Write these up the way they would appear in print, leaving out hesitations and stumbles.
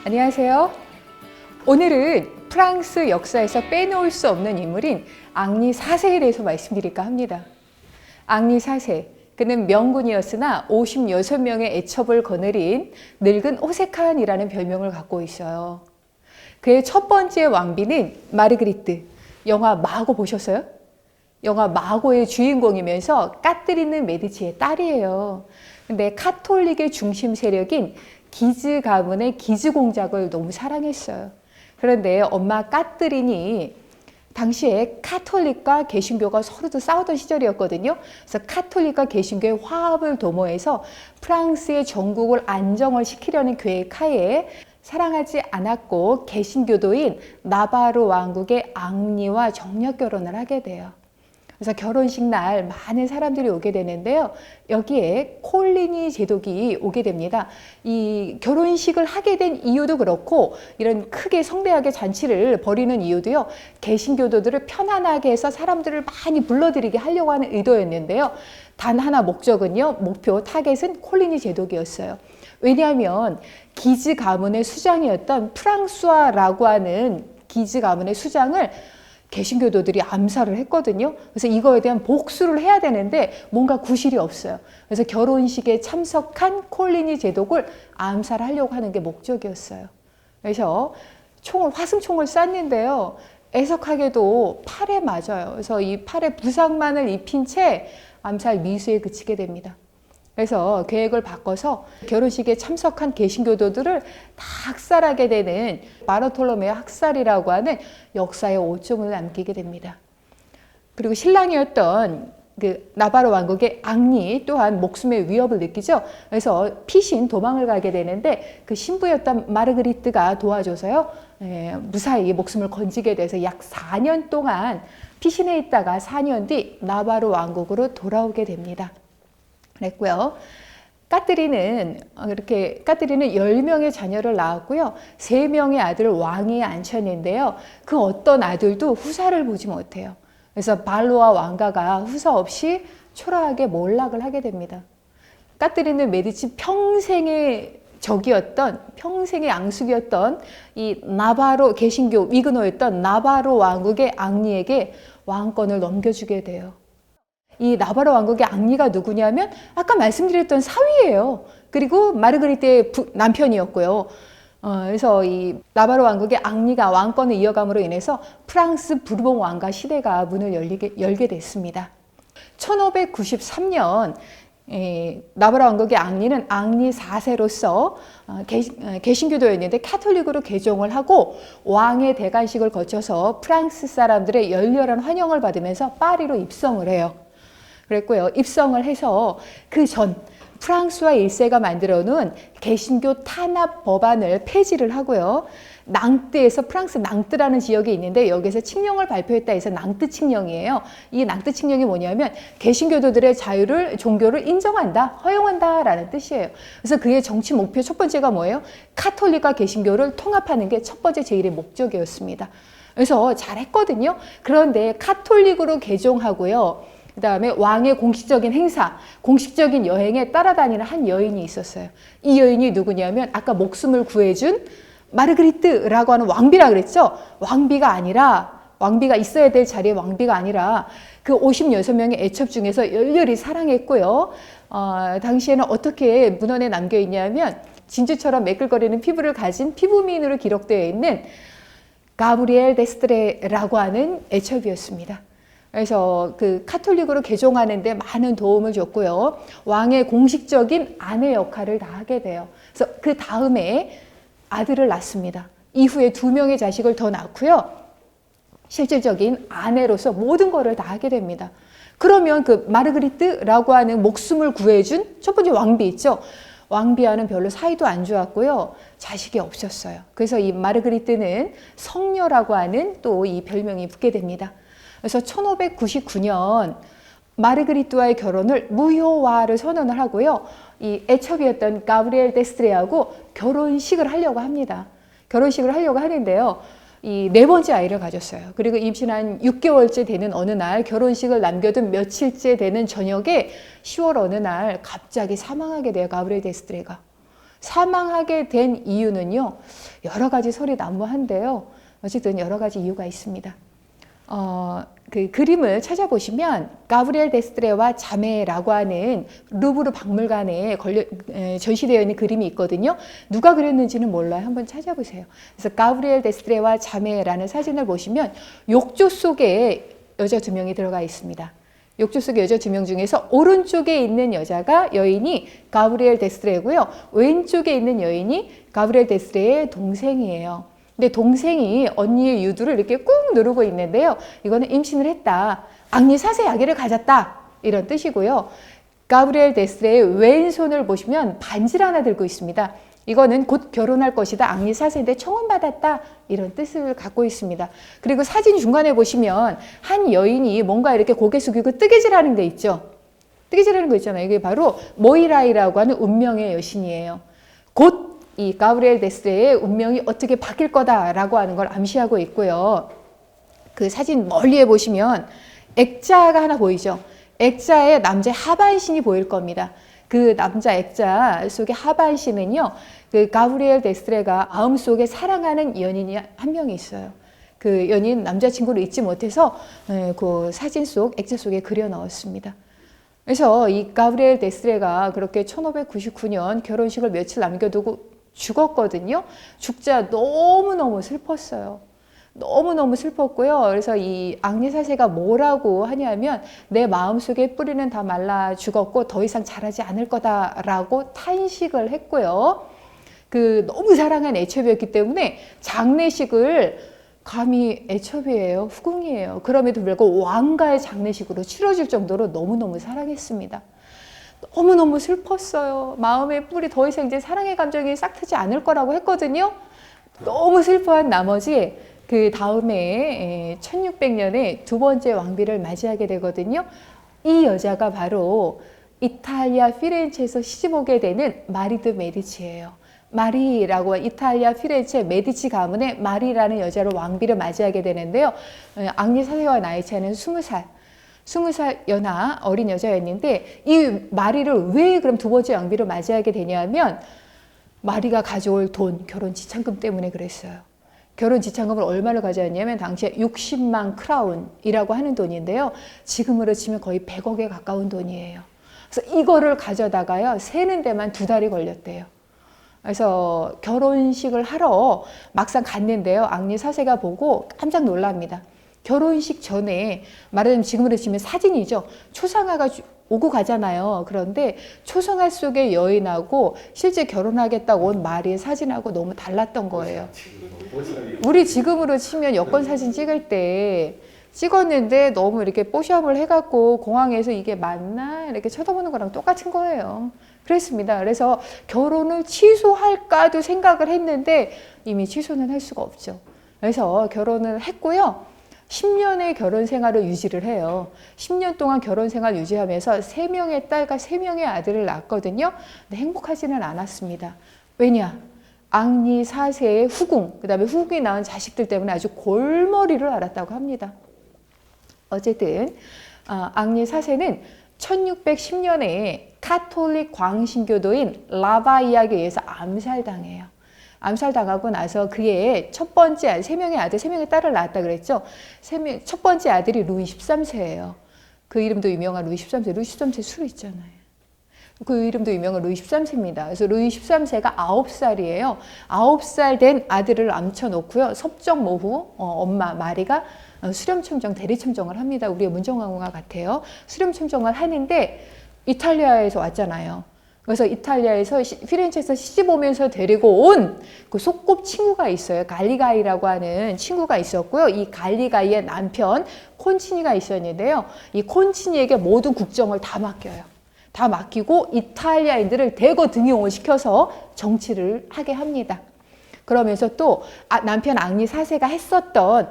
안녕하세요. 오늘은 프랑스 역사에서 빼놓을 수 없는 인물인 앙리 4세에 대해서 말씀드릴까 합니다. 앙리 4세, 그는 명군이었으나 56명의 애첩을 거느린 늙은 호세칸이라는 별명을 갖고 있어요. 그의 첫 번째 왕비는 마르그리트, 영화 마고 보셨어요? 영화 마고의 주인공이면서 까뜨리는 메디치의 딸이에요. 근데 카톨릭의 중심 세력인 기즈 가문의 기즈 공작을 너무 사랑했어요. 그런데 엄마 까뜨린이 당시에 카톨릭과 개신교가 서로도 싸우던 시절이었거든요. 그래서 카톨릭과 개신교의 화합을 도모해서 프랑스의 전국을 안정을 시키려는 계획하에 사랑하지 않았고 개신교도인 나바르 왕국의 앙리와 정략 결혼을 하게 돼요. 그래서 결혼식 날 많은 사람들이 오게 되는데요. 여기에 콜리니 제독이 오게 됩니다. 이 결혼식을 하게 된 이유도 그렇고 이런 크게 성대하게 잔치를 벌이는 이유도요. 개신교도들을 편안하게 해서 사람들을 많이 불러들이게 하려고 하는 의도였는데요. 단 하나 목적은요. 목표 타겟은 콜리니 제독이었어요. 왜냐하면 기즈 가문의 수장이었던 프랑수아라고 하는 기즈 가문의 수장을 개신교도들이 암살을 했거든요. 그래서 이거에 대한 복수를 해야 되는데 뭔가 구실이 없어요. 그래서 결혼식에 참석한 콜리니 제독을 암살하려고 하는 게 목적이었어요. 그래서 화승총을 쐈는데요. 애석하게도 팔에 맞아요. 그래서 이 팔에 부상만을 입힌 채 암살 미수에 그치게 됩니다. 그래서 계획을 바꿔서 결혼식에 참석한 개신교도들을 다 학살하게 되는 바르톨로메오 학살이라고 하는 역사의 오점을 남기게 됩니다. 그리고 신랑이었던 그 나바르 왕국의 앙리 또한 목숨의 위협을 느끼죠. 그래서 피신 도망을 가게 되는데 그 신부였던 마르그리트가 도와줘서요. 무사히 목숨을 건지게 돼서 약 4년 동안 피신해 있다가 4년 뒤 나바르 왕국으로 돌아오게 됩니다. 그랬고요. 까뜨리는 10명의 자녀를 낳았고요. 3명의 아들을 왕위에 앉혔는데요. 그 어떤 아들도 후사를 보지 못해요. 그래서 발로아 왕가가 후사 없이 초라하게 몰락을 하게 됩니다. 까뜨리는 메디치 평생의 앙숙이었던 이 나바로 개신교 위그노였던 나바로 왕국의 앙리에게 왕권을 넘겨주게 돼요. 이 나바로 왕국의 앙리가 누구냐면 아까 말씀드렸던 사위예요. 그리고 마르그리트의 남편이었고요. 그래서 이 나바로 왕국의 앙리가 왕권을 이어감으로 인해서 프랑스 부르봉 왕가 시대가 문을 열게 됐습니다. 1593년 나바로 왕국의 앙리는 앙리 4세로서 개신교도였는데 카톨릭으로 개종을 하고 왕의 대관식을 거쳐서 프랑스 사람들의 열렬한 환영을 받으면서 파리로 입성을 해요. 그랬고요. 입성을 해서 그 전 프랑스와 1세가 만들어 놓은 개신교 탄압 법안을 폐지를 하고요. 낭뜨에서 프랑스 낭뜨라는 지역이 있는데 여기서 칙령을 발표했다 해서 낭뜨 칙령이에요. 이 낭뜨 칙령이 뭐냐면 개신교도들의 종교를 인정한다, 허용한다라는 뜻이에요. 그래서 그의 정치 목표 첫 번째가 뭐예요? 카톨릭과 개신교를 통합하는 게 첫 번째 제1의 목적이었습니다. 그래서 잘했거든요. 그런데 카톨릭으로 개종하고요. 그 다음에 왕의 공식적인 행사, 공식적인 여행에 따라다니는 한 여인이 있었어요. 이 여인이 누구냐면 아까 목숨을 구해준 마르그리트라고 하는 왕비라 그랬죠? 왕비가 있어야 될 자리에 왕비가 아니라 그 56명의 애첩 중에서 열렬히 사랑했고요. 당시에는 어떻게 문헌에 남겨있냐면 진주처럼 매끌거리는 피부를 가진 피부미인으로 기록되어 있는 가브리엘 데스트레라고 하는 애첩이었습니다. 그래서 그 카톨릭으로 개종하는 데 많은 도움을 줬고요. 왕의 공식적인 아내 역할을 다 하게 돼요. 그래서 그 다음에 아들을 낳습니다. 이후에 2명의 자식을 더 낳고요. 실질적인 아내로서 모든 것을 다 하게 됩니다. 그러면 그 마르그리트라고 하는 목숨을 구해준 첫 번째 왕비 있죠. 왕비와는 별로 사이도 안 좋았고요. 자식이 없었어요. 그래서 이 마르그리트는 성녀라고 하는 또 이 별명이 붙게 됩니다. 그래서 1599년 마르그리트와의 결혼을 무효화를 선언을 하고요. 이 애첩이었던 가브리엘 데스트레하고 결혼식을 하려고 합니다. 결혼식을 하려고 하는데요. 이 4번째 아이를 가졌어요. 그리고 임신한 6개월째 되는 어느 날 결혼식을 남겨둔 며칠째 되는 저녁에 10월 어느 날 갑자기 사망하게 돼요. 가브리엘 데스트레가. 사망하게 된 이유는요, 여러 가지 설이 난무한데요. 어쨌든 여러 가지 이유가 있습니다. 그 그림을 찾아보시면 가브리엘 데스트레와 자매라고 하는 루브르 박물관에 전시되어 있는 그림이 있거든요. 누가 그렸는지는 몰라요. 한번 찾아보세요. 그래서 가브리엘 데스트레와 자매라는 사진을 보시면 욕조 속에 여자 2명이 들어가 있습니다. 욕조 속의 여자 2명 중에서 오른쪽에 있는 여인이 가브리엘 데스트레고요. 왼쪽에 있는 여인이 가브리엘 데스트레의 동생이에요. 근데 동생이 언니의 유두를 이렇게 꾹 누르고 있는데요. 이거는 임신을 했다. 앙리 사세 아기를 가졌다. 이런 뜻이고요. 가브리엘 데스트레의 왼손을 보시면 반지를 하나 들고 있습니다. 이거는 곧 결혼할 것이다. 앙리 사세인데 청혼받았다. 이런 뜻을 갖고 있습니다. 그리고 사진 중간에 보시면 한 여인이 뭔가 이렇게 고개 숙이고 뜨개질하는 데 있죠. 뜨개질하는 거 있잖아요. 이게 바로 모이라이라고 하는 운명의 여신이에요. 곧 이 가브리엘 데스트레의 운명이 어떻게 바뀔 거다라고 하는 걸 암시하고 있고요. 그 사진 멀리에 보시면 액자가 하나 보이죠. 액자에 남자의 하반신이 보일 겁니다. 그 남자 액자 속의 하반신은요, 그 가브리엘 데스트레가 마음속에 사랑하는 연인이 한 명이 있어요. 그 연인 남자친구를 잊지 못해서 그 사진 속 액자 속에 그려 넣었습니다. 그래서 이 가브리엘 데스트레가 그렇게 1599년 결혼식을 며칠 남겨두고 죽었거든요. 죽자 너무너무 슬펐어요. 너무너무 슬펐고요. 그래서 이 앙리 사세가 뭐라고 하냐면 내 마음속에 뿌리는 다 말라 죽었고 더 이상 자라지 않을 거다라고 탄식을 했고요. 그 너무 사랑한 애첩이었기 때문에 장례식을 감히 애첩이에요. 후궁이에요. 그럼에도 불구하고 왕가의 장례식으로 치러질 정도로 너무너무 사랑했습니다. 너무너무 슬펐어요. 마음의 뿔이 더 이상 이제 사랑의 감정이 싹 트지 않을 거라고 했거든요. 너무 슬퍼한 나머지 그 다음에 1600년에 두 번째 왕비를 맞이하게 되거든요. 이 여자가 바로 이탈리아 피렌체에서 시집오게 되는 마리 드 메디치예요. 마리라고 이탈리아 피렌체 메디치 가문의 마리라는 여자를 왕비를 맞이하게 되는데요. 앙리 사세와 나이 차이는 20살. 20살 연하 어린 여자였는데 이 마리를 왜 그럼 두 번째 왕비를 맞이하게 되냐면 마리가 가져올 돈, 결혼 지참금 때문에 그랬어요. 결혼 지참금을 얼마를 가져왔냐면 당시에 60만 크라운이라고 하는 돈인데요. 지금으로 치면 거의 100억에 가까운 돈이에요. 그래서 이거를 가져다가요, 세는 데만 2달이 걸렸대요. 그래서 결혼식을 하러 막상 갔는데요. 앙리 사세가 보고 깜짝 놀랍니다. 결혼식 전에 말하자면 지금으로 치면 사진이죠. 초상화가 오고 가잖아요. 그런데 초상화 속의 여인하고 실제 결혼하겠다고 온 마리의 사진하고 너무 달랐던 거예요. 우리 지금으로 치면 여권 사진 찍을 때 찍었는데 너무 이렇게 뽀샵을 해갖고 공항에서 이게 맞나 이렇게 쳐다보는 거랑 똑같은 거예요. 그랬습니다. 그래서 결혼을 취소할까도 생각을 했는데 이미 취소는 할 수가 없죠. 그래서 결혼을 했고요. 10년의 결혼 생활을 유지를 해요. 10년 동안 결혼 생활 유지하면서 3명의 딸과 3명의 아들을 낳았거든요. 근데 행복하지는 않았습니다. 왜냐? 앙리 4세의 후궁, 그 다음에 후궁이 낳은 자식들 때문에 아주 골머리를 앓았다고 합니다. 어쨌든 앙리 4세는 1610년에 카톨릭 광신교도인 라바이약에 의해서 암살당해요. 암살당하고 나서 그의 첫 번째 3명의 아들, 3명의 딸을 낳았다 그랬죠. 첫 번째 아들이 루이 13세예요. 그 이름도 유명한 루이 13세. 루이 13세 술 있잖아요. 그 이름도 유명한 루이 13세입니다. 그래서 루이 13세가 9살이에요. 9살 된 아들을 암쳐놓고요. 섭정모후 엄마 마리가 수렴청정, 대리청정을 합니다. 우리의 문정왕후가 같아요. 수렴청정을 하는데 이탈리아에서 왔잖아요. 그래서 이탈리아에서 피렌체에서 시집 오면서 데리고 온 그 소꿉친구가 있어요. 갈리가이라고 하는 친구가 있었고요. 이 갈리가이의 남편 콘치니가 있었는데요. 이 콘치니에게 모든 국정을 다 맡겨요. 다 맡기고 이탈리아인들을 대거 등용을 시켜서 정치를 하게 합니다. 그러면서 또 남편 앙리 4세가 했었던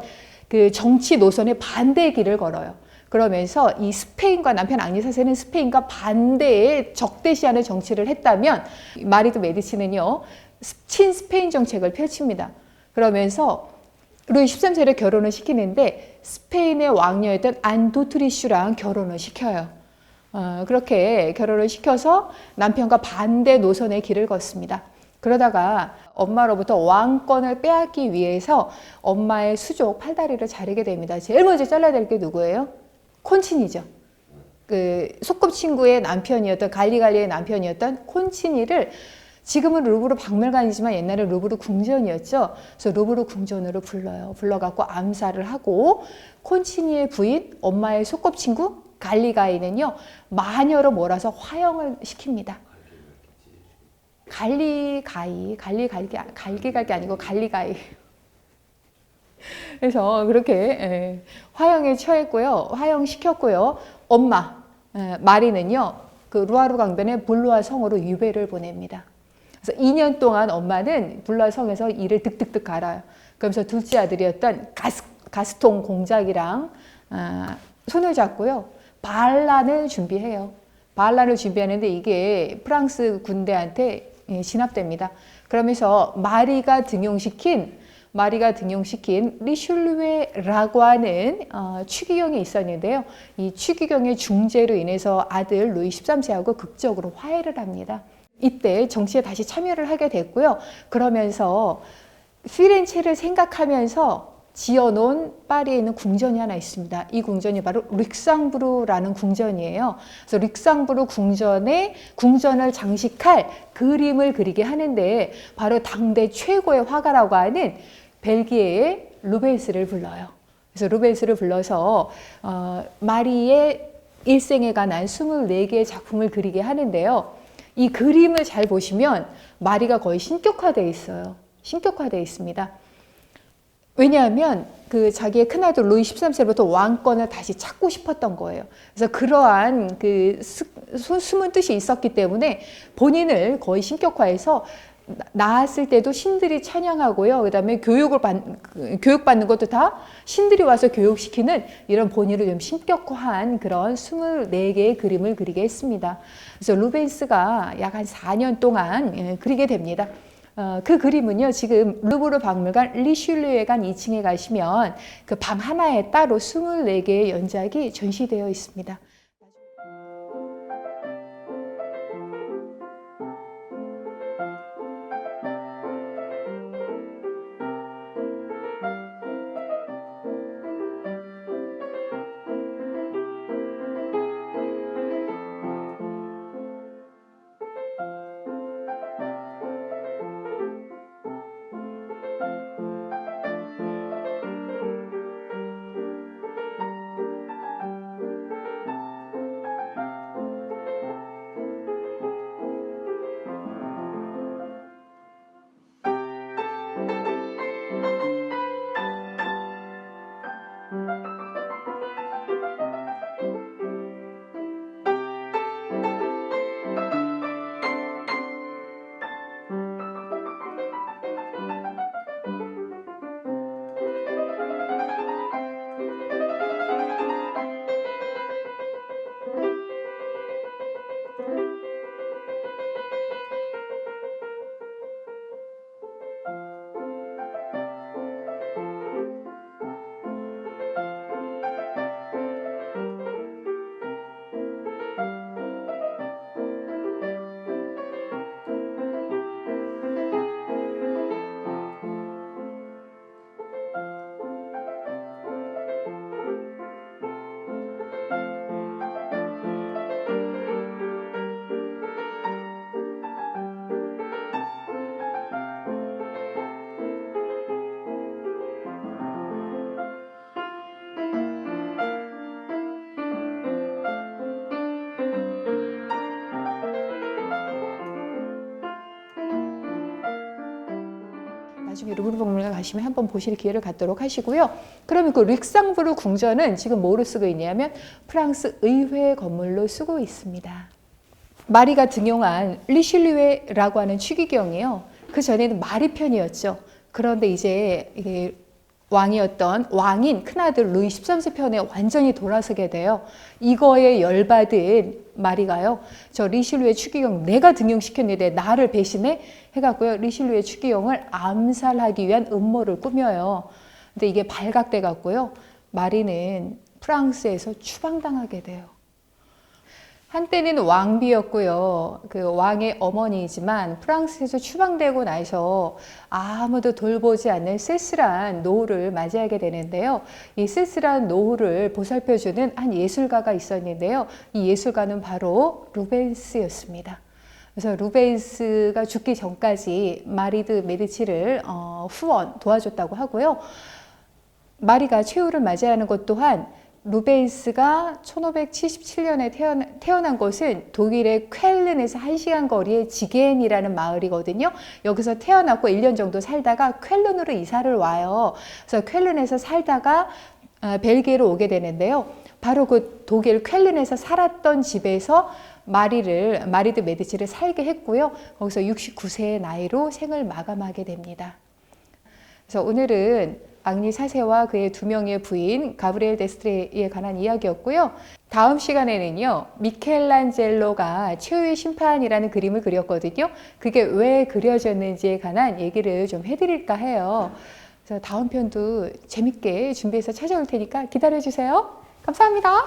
그 정치 노선에 반대의 길을 걸어요. 그러면서 이 스페인과 남편 앙리 4세는 스페인과 반대의 적대시하는 정치를 했다면 마리 드 메디치는요, 친스페인 정책을 펼칩니다. 그러면서 루이 13세를 결혼을 시키는데 스페인의 왕녀였던 안도트리슈랑 결혼을 시켜요. 그렇게 결혼을 시켜서 남편과 반대 노선의 길을 걷습니다. 그러다가 엄마로부터 왕권을 빼앗기 위해서 엄마의 수족 팔다리를 자르게 됩니다. 제일 먼저 잘라야 될 게 누구예요? 콘치니죠. 그 소꿉친구의 남편이었던 갈리갈리의 남편이었던 콘치니를 지금은 루브르 박물관이지만 옛날에 루브르 궁전이었죠. 그래서 루브르 궁전으로 불러요. 불러갖고 암살을 하고 콘치니의 부인, 엄마의 소꿉친구 갈리가이는요 마녀로 몰아서 화형을 시킵니다. 갈리갈기 아니고 갈리가이. 그래서 그렇게 화형에 처했고요. 화형시켰고요. 엄마 마리는요 그 루아르 강변의 불루아 성으로 유배를 보냅니다. 그래서 2년 동안 엄마는 불루아 성에서 일을 득득득 갈아요. 그러면서 둘째 아들이었던 가스통 공작이랑 손을 잡고요. 반란을 준비해요. 반란을 준비하는데 이게 프랑스 군대한테 진압됩니다. 그러면서 마리가 등용시킨 리슐루에라고 하는 추기경이 있었는데요. 이 추기경의 중재로 인해서 아들 루이 13세하고 극적으로 화해를 합니다. 이때 정치에 다시 참여를 하게 됐고요. 그러면서 피렌체를 생각하면서 지어놓은 파리에 있는 궁전이 하나 있습니다. 이 궁전이 바로 릭상브루라는 궁전이에요. 그래서 릭상브루 궁전을 장식할 그림을 그리게 하는데 바로 당대 최고의 화가라고 하는 벨기에의 루벤스를 불러요. 그래서 루벤스를 불러서 마리의 일생에 관한 24개의 작품을 그리게 하는데요. 이 그림을 잘 보시면 마리가 거의 신격화되어 있어요. 신격화되어 있습니다. 왜냐하면 그 자기의 큰아들 루이 13세부터 왕권을 다시 찾고 싶었던 거예요. 그래서 그러한 그 숨은 뜻이 있었기 때문에 본인을 거의 신격화해서 낳았을 때도 신들이 찬양하고요. 그 다음에 교육받는 것도 다 신들이 와서 교육시키는 이런 본인을 좀 신격화한 그런 24개의 그림을 그리게 했습니다. 그래서 루벤스가 약 한 4년 동안 그리게 됩니다. 그 그림은요, 지금 루브르 박물관 리슐루에관 2층에 가시면 그 방 하나에 따로 24개의 연작이 전시되어 있습니다. 나중에 루브르 박물관 가시면 한번 보실 기회를 갖도록 하시고요. 그러면 그 릭상브루 궁전은 지금 뭐로 쓰고 있냐면 프랑스 의회 건물로 쓰고 있습니다. 마리가 등용한 리슐루에라고 하는 추기경이요. 그 전에는 마리 편이었죠. 그런데 이제 이게 왕인 큰아들 루이 13세 편에 완전히 돌아서게 돼요. 이거에 열받은 마리가요. 저 리슐루에 추기경 내가 등용시켰는데 나를 배신해? 해갖고요. 리슐루에 추기경을 암살하기 위한 음모를 꾸며요. 근데 이게 발각돼 갖고요. 마리는 프랑스에서 추방당하게 돼요. 한때는 왕비였고요. 그 왕의 어머니이지만 프랑스에서 추방되고 나서 아무도 돌보지 않는 쓸쓸한 노후를 맞이하게 되는데요. 이 쓸쓸한 노후를 보살펴주는 한 예술가가 있었는데요. 이 예술가는 바로 루벤스였습니다. 그래서 루벤스가 죽기 전까지 마리드 메디치를 후원 도와줬다고 하고요. 마리가 최후를 맞이하는 것 또한 루벤스가 1577년에 태어난 곳은 독일의 쾰른에서 1시간 거리의 지겐이라는 마을이거든요. 여기서 태어났고 1년 정도 살다가 쾰른으로 이사를 와요. 그래서 쾰른에서 살다가 벨기에로 오게 되는데요. 바로 그 독일 쾰른에서 살았던 집에서 마리드 메디치를 살게 했고요. 거기서 69세의 나이로 생을 마감하게 됩니다. 그래서 오늘은 앙리 4세와 그의 2명의 부인 가브리엘 데스트레에 관한 이야기였고요. 다음 시간에는요, 미켈란젤로가 최후의 심판이라는 그림을 그렸거든요. 그게 왜 그려졌는지에 관한 얘기를 좀 해드릴까 해요. 그래서 다음 편도 재밌게 준비해서 찾아올 테니까 기다려주세요. 감사합니다.